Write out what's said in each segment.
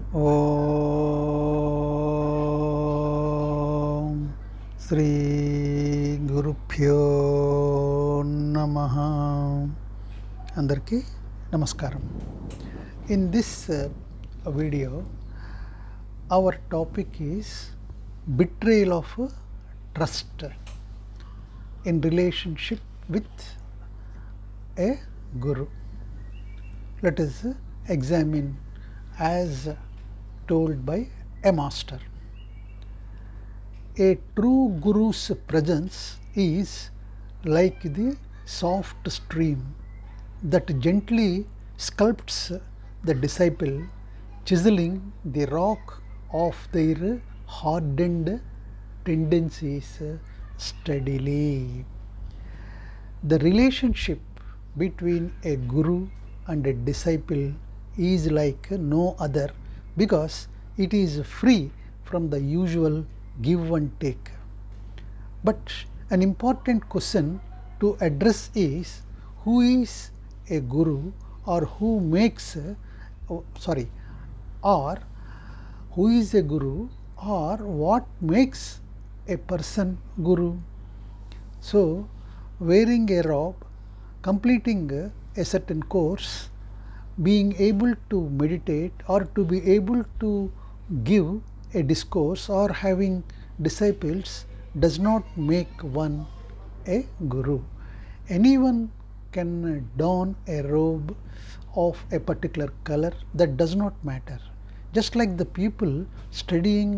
ఓం శ్రీ గురుభ్యో నమః. అందరికీ నమస్కారం. In this video, our topic is betrayal of trust in relationship with a guru. Let us examine as told by a master. A true guru's presence is like the soft stream that gently sculpts the disciple, chiseling the rock of their hardened tendencies steadily. The relationship between a guru and a disciple is like no other because it is free from the usual give and take. But an important question to address is who is a guru, or who is a guru, or what makes a person guru. So, wearing a robe, completing a certain course, being able to meditate, or to be able to give a discourse, or having disciples does not make one a guru. Anyone can don a robe of a particular color, that does not matter. Just like the people studying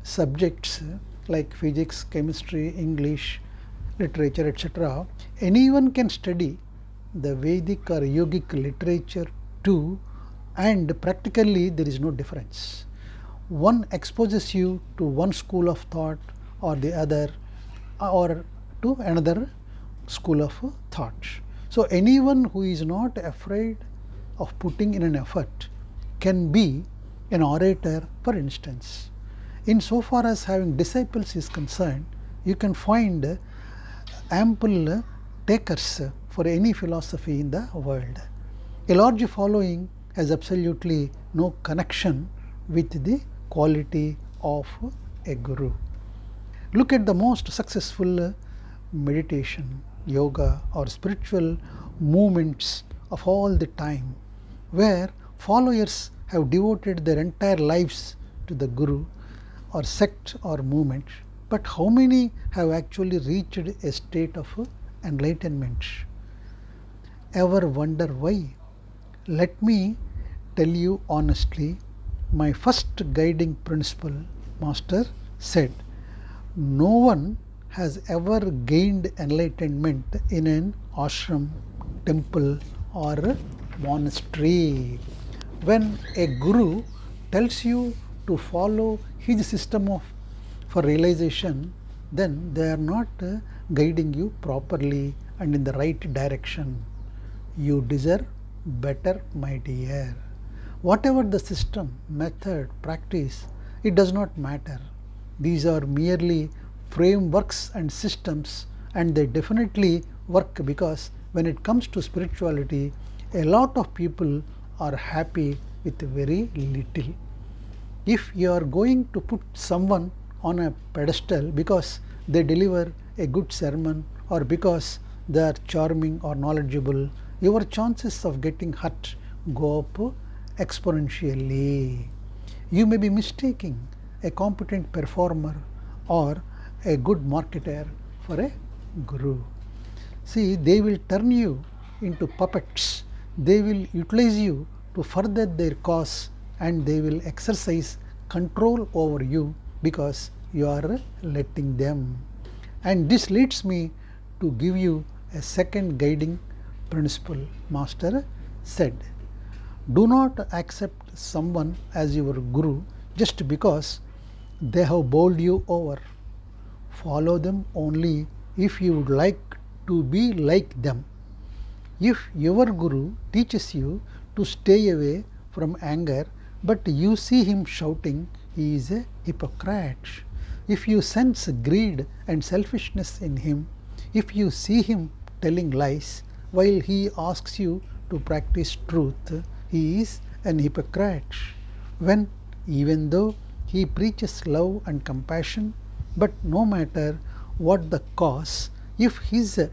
subjects like physics, chemistry, English, literature, etc., anyone can study the Vedic or yogic literature too, and practically there is no difference. One exposes you to one school of thought or the other, or to another school of thought. So anyone who is not afraid of putting in an effort can be an orator, for instance. In so far as having disciples is concerned, you can find ample takers for any philosophy in the world. A large following has absolutely no connection with the quality of a guru. Look at the most successful meditation, yoga, or spiritual movements of all the time, where followers have devoted their entire lives to the guru or sect or movement. But how many have actually reached a state of enlightenment? Ever wonder why? Let me tell you honestly, my first guiding principle, Master said, no one has ever gained enlightenment in an ashram, temple, or monastery. When a guru tells you to follow his system for realization, then they are not guiding you properly and in the right direction. You deserve better, my dear. Whatever the system, method, practice, it does not matter. These are merely frameworks and systems, and they definitely work because when it comes to spirituality, a lot of people are happy with very little. If you are going to put someone on a pedestal because they deliver a good sermon or because they are charming or knowledgeable, your chances of getting hurt go up exponentially. You may be mistaking a competent performer or a good marketer for a guru. See, they will turn you into puppets. They will utilize you to further their cause, and they will exercise control over you because you are letting them. And this leads me to give you a second guiding principle. Master said, do not accept someone as your guru just because they have bowled you over. Follow them only if you would like to be like them. If your guru teaches you to stay away from anger, but you see him shouting, he is a hypocrite. If you sense greed and selfishness in him, if you see him telling lies while he asks you to practice truth, he is an hypocrite. When even though he preaches love and compassion. But no matter what the cause, if his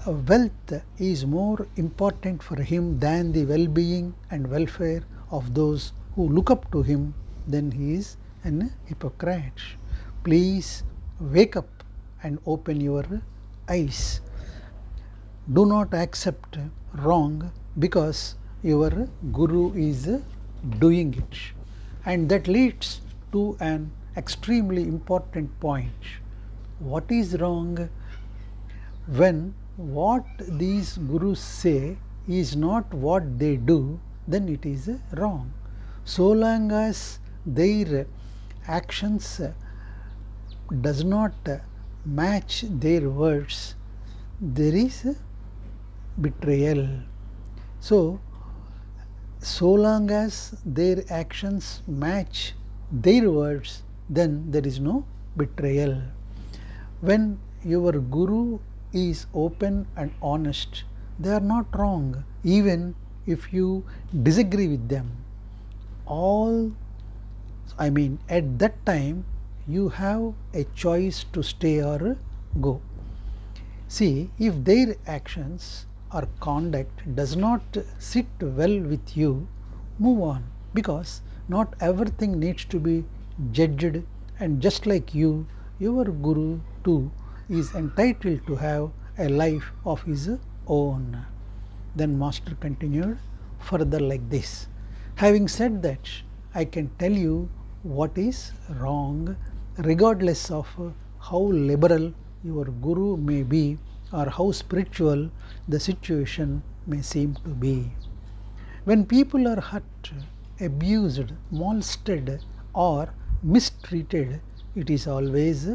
wealth is more important for him than the well being and welfare of those who look up to him, then he is an hypocrite. Please wake up and open your eyes. Do not accept wrong because your guru is doing it. And that leads to an extremely important point. What is wrong? When what these gurus say is not what they do, then it is wrong. So long as their actions does not match their words, there is betrayal. So long as their actions match their words, then there is no betrayal. When your guru is open and honest, they are not wrong, even if you disagree with them. At that time, you have a choice to stay or go. See, if their actions or conduct does not sit well with you, move on, because not everything needs to be judged, and just like you, your guru too is entitled to have a life of his own. Then Master continued further like this. Having said that, I can tell you what is wrong, regardless of how liberal your guru may be or how spiritual the situation may seem to be. When people are hurt, abused, molested, or mistreated, it is always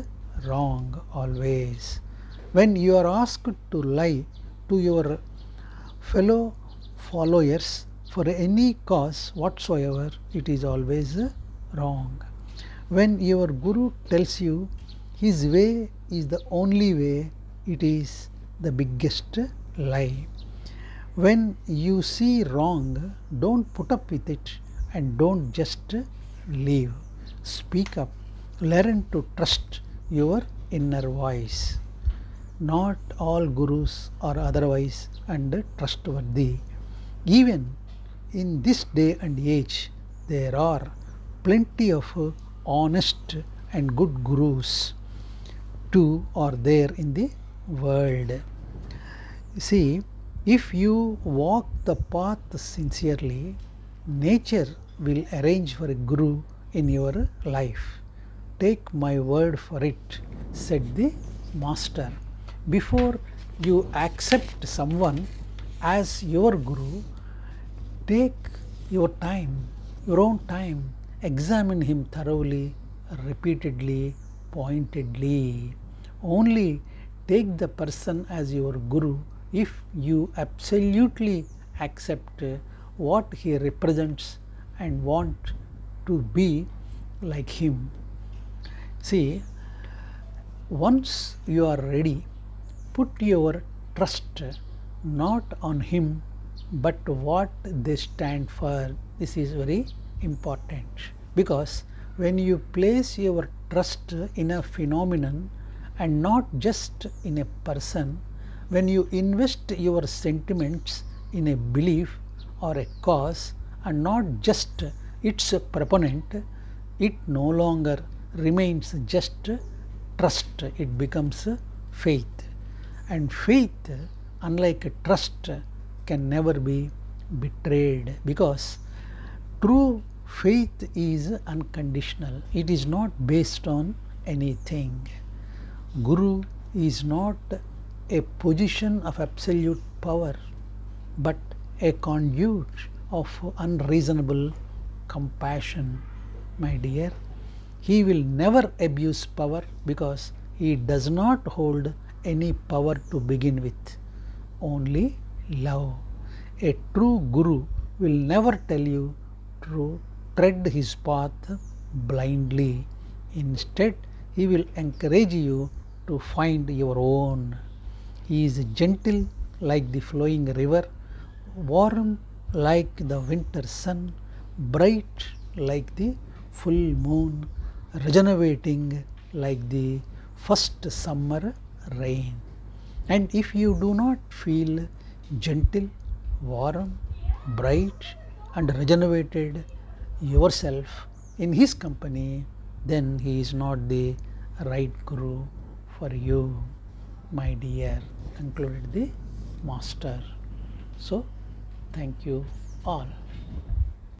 wrong, always. When you are asked to lie to your fellow followers for any cause whatsoever, it is always wrong. When your guru tells you his way is the only way, it is the biggest lie. When you see wrong, don't put up with it and don't just leave. Speak up. Learn to trust your inner voice. Not all gurus are otherwise and trustworthy. Even in this day and age, there are plenty of honest and good gurus too are there in the world. See, if you walk the path sincerely, nature will arrange for a guru in your life. Take my word for it, said the Master. Before you accept someone as your guru, take your time, your own time, examine him thoroughly, repeatedly, pointedly. Only take the person as your guru if you absolutely accept what he represents and want to be like him. See, once you are ready, put your trust not on him but what they stand for. This is very important, because when you place your trust in a phenomenon and not just in a person, when you invest your sentiments in a belief or a cause and not just its proponent, it no longer remains just trust, it becomes faith. And faith, unlike trust, can never be betrayed, because true faith is unconditional. It is not based on anything. Guru is not a position of absolute power, but a conduit of unreasonable compassion. My dear, he will never abuse power because he does not hold any power to begin with, only love. A true guru will never tell you to tread his path blindly. Instead, he will encourage you to find your own. He is gentle like the flowing river, warm like the winter sun, bright like the full moon regenerating like the first summer rain. And if you do not feel gentle, warm, bright, and regenerated yourself in his company, then he is not the right guru for you, my dear, concluded the master. So, thank you all.